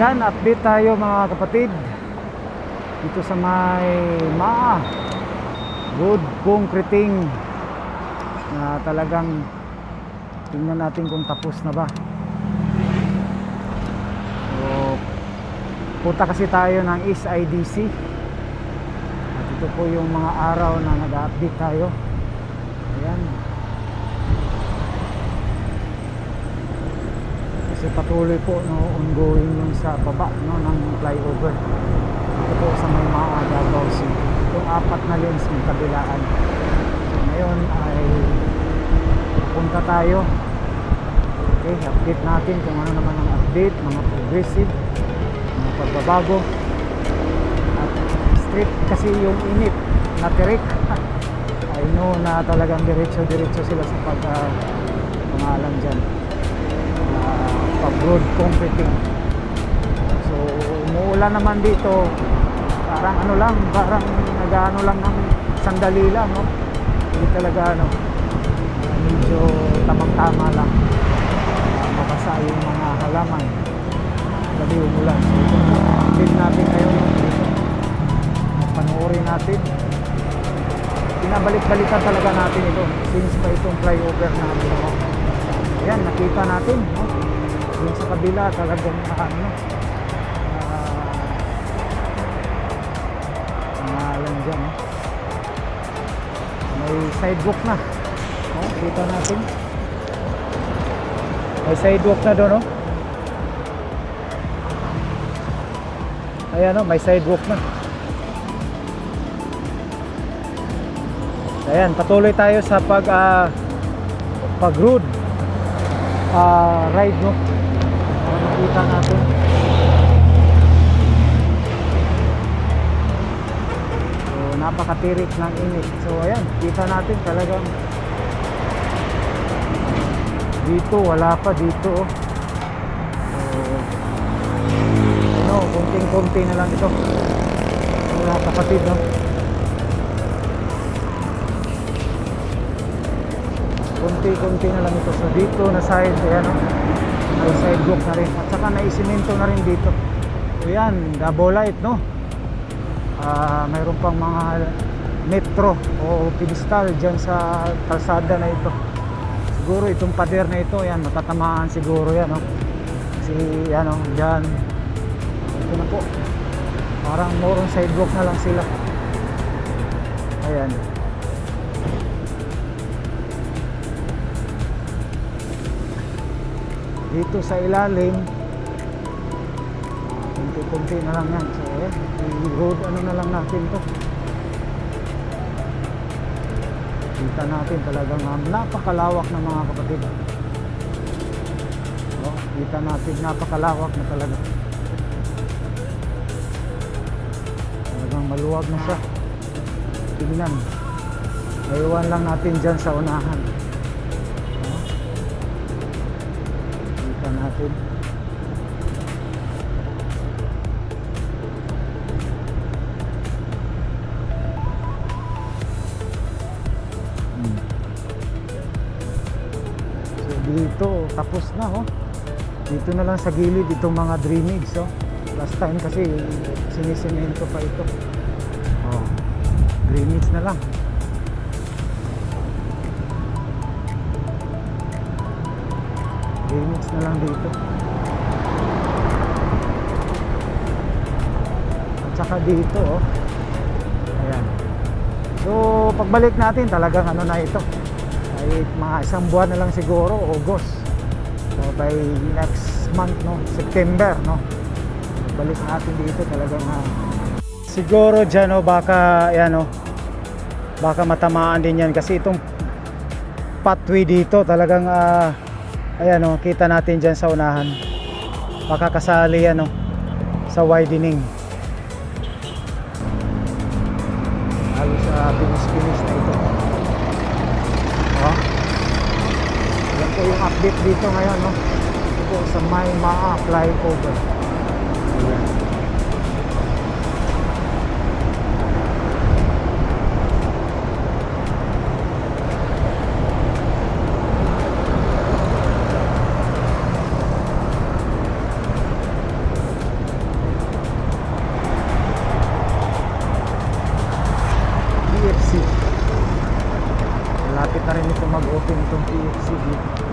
Yan, update tayo mga kapatid dito sa may road concreting na talagang tingnan natin kung tapos na ba. So punta kasi tayo ng East IDC at ito po yung mga araw na nag-update tayo. Ayan, kasi patuloy po ongoing yung sa baba ng flyover. Ito po sa may Davao City, yung 4 na lanes ng kabilaan. So ngayon ay punta tayo. Okay, update natin kung ano naman ang update, mga progressive, mga pagbabago. At straight kasi yung init na tirik. I know na talagang diretso sila sa pangalan dyan, pag-road concreting. So umuulan naman dito, parang nag-ano lang ng sandali lang, no? Hindi talaga medyo tamang-tama lang, mabasa yung mga halaman gabi umulan. So ito po, update natin ngayon dito, panoorin natin, pinabalik-balikan talaga natin ito since pa itong flyover natin, no? Ayan, nakita natin, no? Yung sa kabila talagang alam dyan, no? May sidewalk na, no? Kita natin may sidewalk na doon, no? Ayan, no? May sidewalk na. Ayan, patuloy tayo sa pag-road ride, no? Makikita natin napakatirik ng init. So ayan, kita natin talagang dito, wala pa dito, oh. So kunting-kunti na lang ito mga kapatid, no? Kunti-kunti na lang ito. So dito na side, ayan, no? May sidewalk na rin at saka naisimento na rin dito. So yan, double light, no? Mayroon pang mga metro o pedestal dyan sa kalsada na ito. Siguro itong pader na ito, yan, matatamaan siguro yan, no? Kasi yan, no, dyan ito na po, parang morong sidewalk na lang sila. Ayan, dito sa ilalim kunti na lang yan. So i-road na lang natin to. Kita natin talagang napakalawak na mga kapatid. Kita natin napakalawak na talaga. Talagang maluwag na siya. Tingnan, naiwan lang natin dyan sa unahan. Kita natin. Dito tapos na, oh. Dito na lang sa gilid itong mga drainage, oh. Last time kasi sinisemento pa ito. Drainage na lang. Drainage na lang dito. At saka dito, oh. Ayan. So pagbalik natin talagang na ito ay mga isang buwan na lang siguro, August. So by next month, no, September, no, balik natin dito talagang siguro dyan, no, baka yan, no, baka matamaan din yan kasi itong pathway dito talagang ayan, no, kita natin dyan sa unahan, baka kasali yan, no, sa widening. Halos finish na ito. Yan po yung update dito ngayon, no? Ito po sa may flyover. Ayan. natin itong PXC dito.